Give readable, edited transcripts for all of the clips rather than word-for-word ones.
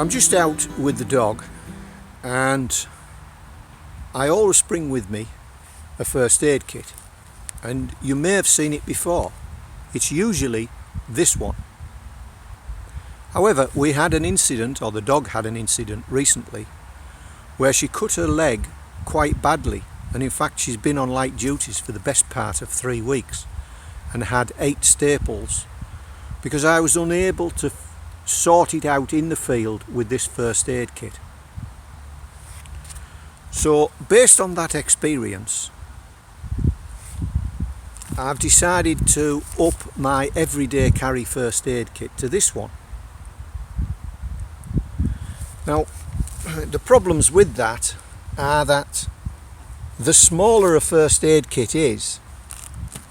I'm just out with the dog, and I always bring with me a first aid kit, and you may have seen it before. It's usually this one. However, we had an incident, or the dog had an incident recently, where she cut her leg quite badly, and in fact she's been on light duties for the best part of 3 weeks and had 8 staples because I was unable to sort it out in the field with this first aid kit. So based on that experience, I've decided to up my everyday carry first aid kit to this one. Now, the problems with that are that the smaller a first aid kit is,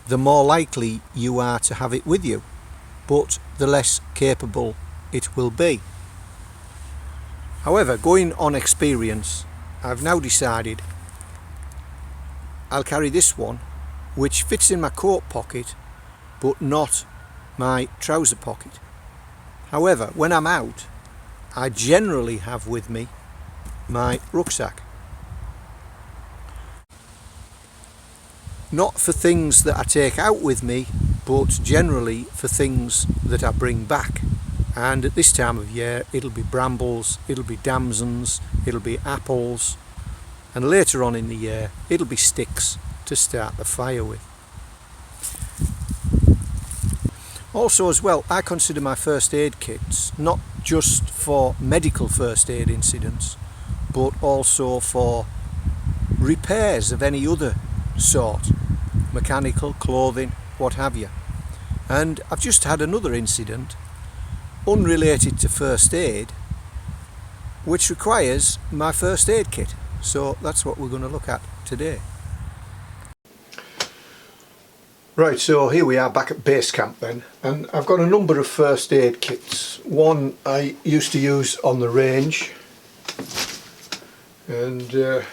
the more likely you are to have it with you, but the less capable it will be. However, going on experience, I've now decided I'll carry this one, which fits in my coat pocket but not my trouser pocket. However, when I'm out, I generally have with me my rucksack. Not for things that I take out with me, but generally for things that I bring back. And at this time of year, it'll be brambles, it'll be damsons, it'll be apples, and later on in the year, it'll be sticks to start the fire with. Also as well, I consider my first aid kits not just for medical first aid incidents, but also for repairs of any other sort, mechanical, clothing, what have you. And I've just had another incident unrelated to first aid which requires my first aid kit, so that's what we're going to look at today. Right, so here we are back at base camp then, and I've got a number of first aid kits. One I used to use on the range, and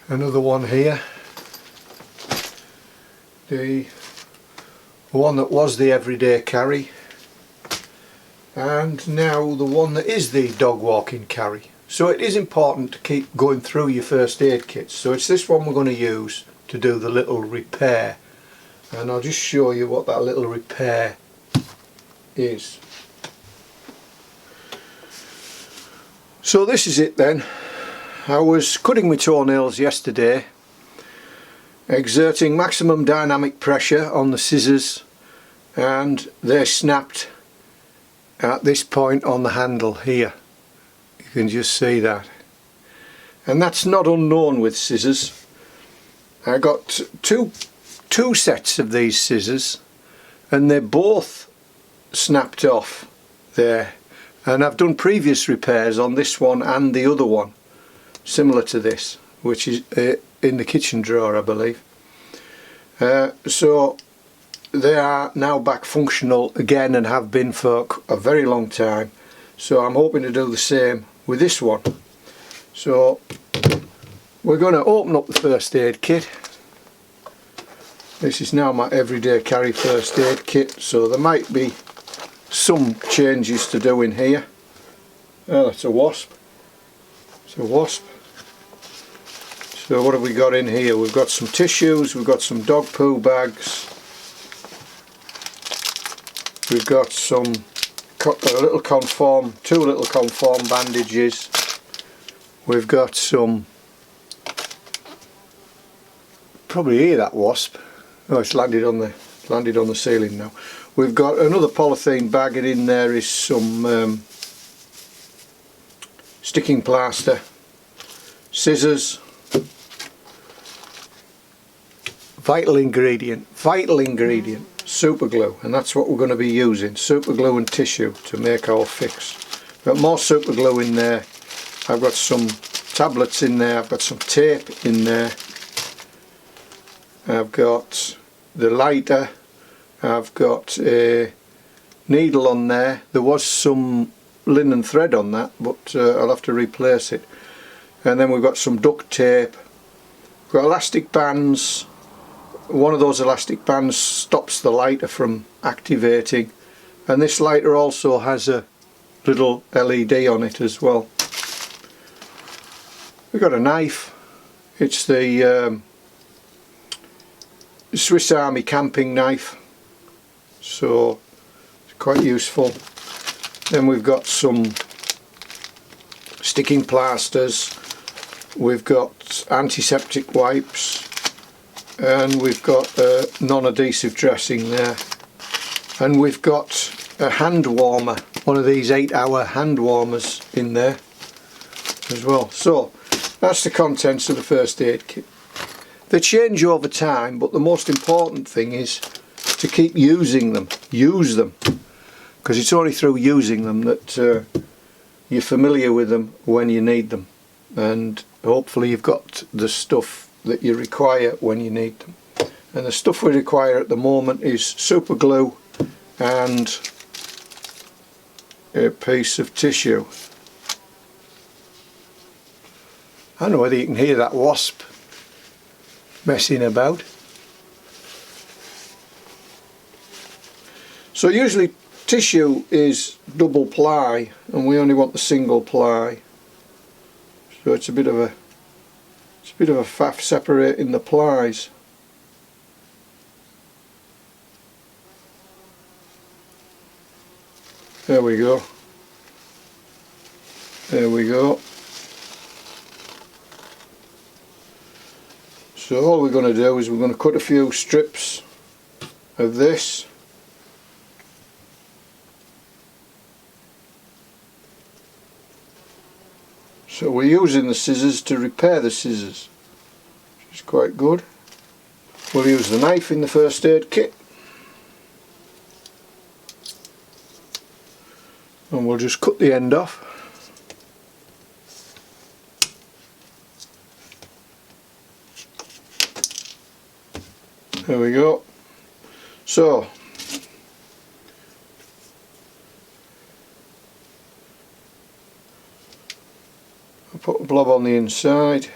another one here, the one that was the everyday carry, and now the one that is the dog walking carry. So it is important to keep going through your first aid kits. So it's this one we're going to use to do the little repair, and I'll just show you what that little repair is. So this is it then. I was cutting my toenails yesterday, exerting maximum dynamic pressure on the scissors, and they snapped at this point on the handle here. You can just see that, and that's not unknown with scissors. I got two sets of these scissors, and they both snapped off there, and I've done previous repairs on this one and the other one similar to this, which is in the kitchen drawer, I believe. So they are now back functional again and have been for a very long time, so I'm hoping to do the same with this one. So we're going to open up the first aid kit. This is now my everyday carry first aid kit, so there might be some changes to do in here. Oh, that's a wasp. It's a wasp. So what have we got in here? We've got some tissues, we've got some dog poo bags, we've got some two little conform bandages, we've got some, probably hear that wasp. Oh, it's landed on the ceiling now. We've got another polythene bag, and in there is some sticking plaster, scissors, vital ingredient, super glue, and that's what we're going to be using, super glue and tissue to make our fix. Got more super glue in there, I've got some tablets in there, I've got some tape in there, I've got the lighter, I've got a needle on there. There was some linen thread on that, but I'll have to replace it. And then we've got some duct tape, we've got elastic bands. One of those elastic bands stops the lighter from activating, and this lighter also has a little LED on it as well. We've got a knife. It's the Swiss Army camping knife, so it's quite useful. Then we've got some sticking plasters, we've got antiseptic wipes, and we've got a non-adhesive dressing there, and we've got a hand warmer, one of these 8-hour hand warmers in there as well. So that's the contents of the first aid kit. They change over time, but the most important thing is to keep using them. Use them, because it's only through using them that you're familiar with them when you need them, and hopefully you've got the stuff that you require when you need them. And the stuff we require at the moment is super glue and a piece of tissue. I don't know whether you can hear that wasp messing about. So usually tissue is double ply, and we only want the single ply. So it's a bit of a faff separating the plies. There we go. There we go. So all we're going to do is we're going to cut a few strips of this. So we're using the scissors to repair the scissors, which is quite good. We'll use the knife in the first aid kit. And we'll just cut the end off. There we go. So I'll put a blob on the inside.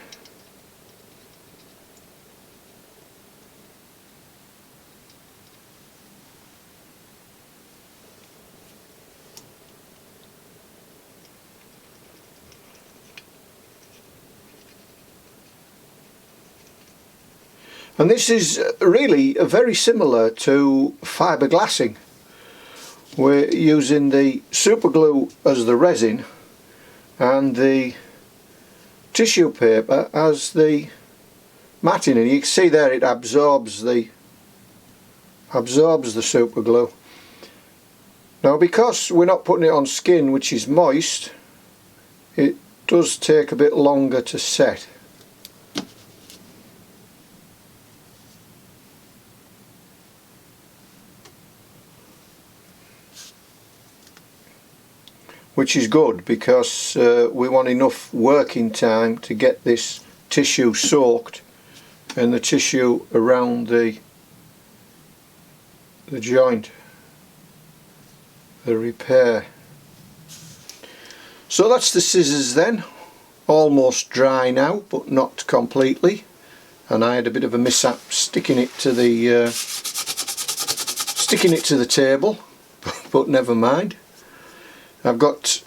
And this is really very similar to fiberglassing. We're using the super glue as the resin and the tissue paper as the matting, and you can see there it absorbs the super glue. Now, because we're not putting it on skin which is moist, it does take a bit longer to set. Which is good, because we want enough working time to get this tissue soaked and the tissue around the joint, the repair. So that's the scissors then, almost dry now, but not completely. And I had a bit of a mishap sticking it to the table, but never mind. I've got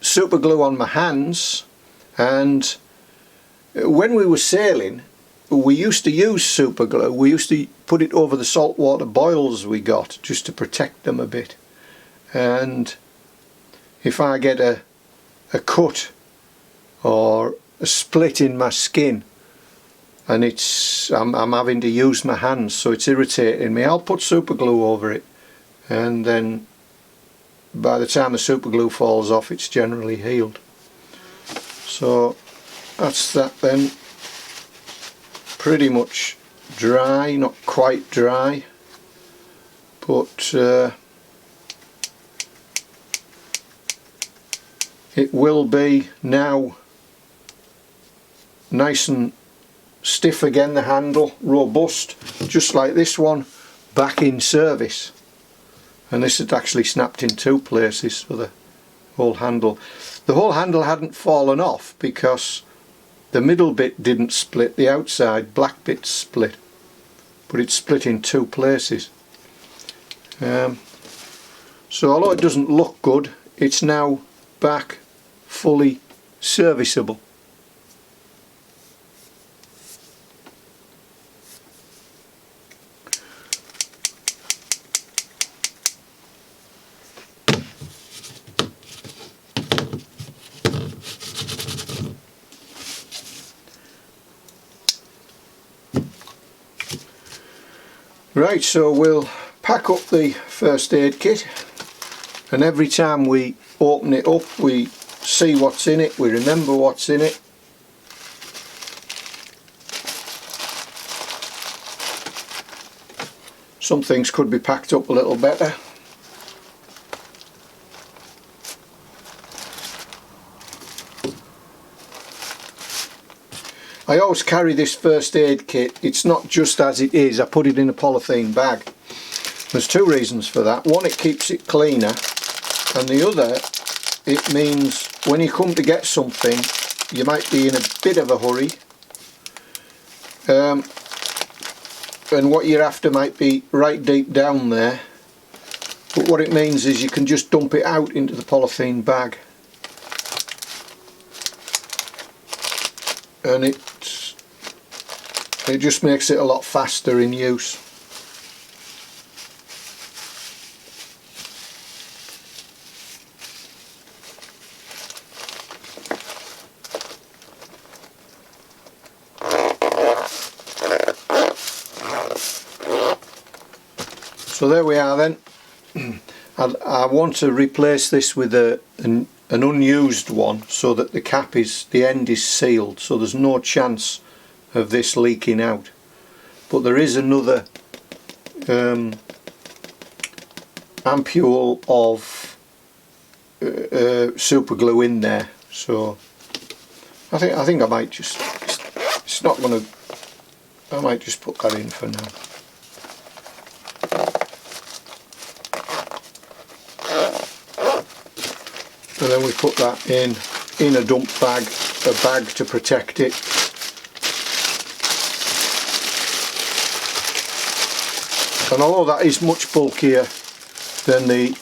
super glue on my hands, and when we were sailing we used to use super glue. We used to put it over the saltwater boils we got just to protect them a bit, and if I get a cut or a split in my skin and I'm having to use my hands, so it's irritating me, I'll put super glue over it, and then by the time the super glue falls off it's generally healed. So that's that then. Pretty much dry, not quite dry, but it will be now nice and stiff again, the handle, robust, just like this one back in service. And this had actually snapped in two places for the whole handle. The whole handle hadn't fallen off because the middle bit didn't split, the outside black bit split, but it split in two places. So although it doesn't look good, it's now back fully serviceable. Right, so we'll pack up the first aid kit, and every time we open it up we see what's in it, we remember what's in it. Some things could be packed up a little better. I always carry this first aid kit, it's not just as it is, I put it in a polythene bag. There's two reasons for that. One, it keeps it cleaner, and the other, it means when you come to get something you might be in a bit of a hurry, and what you're after might be right deep down there, but what it means is you can just dump it out into the polythene bag, and it just makes it a lot faster in use. So there we are then. I want to replace this with an unused one so that the end is sealed, so there's no chance of this leaking out. But there is another ampule of super glue in there, so I think I might just, it's not going to, I might just put that in for now. And then we put that in a dump bag, a bag to protect it. And although that is much bulkier than the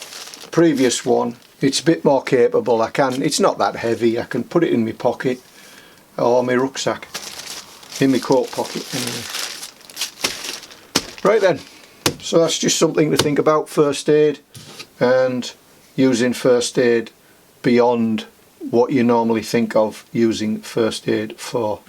previous one, it's a bit more capable. It's not that heavy, I can put it in my pocket or my rucksack, in my coat pocket anyway. Right then, so that's just something to think about, first aid, and using first aid beyond what you normally think of using first aid for.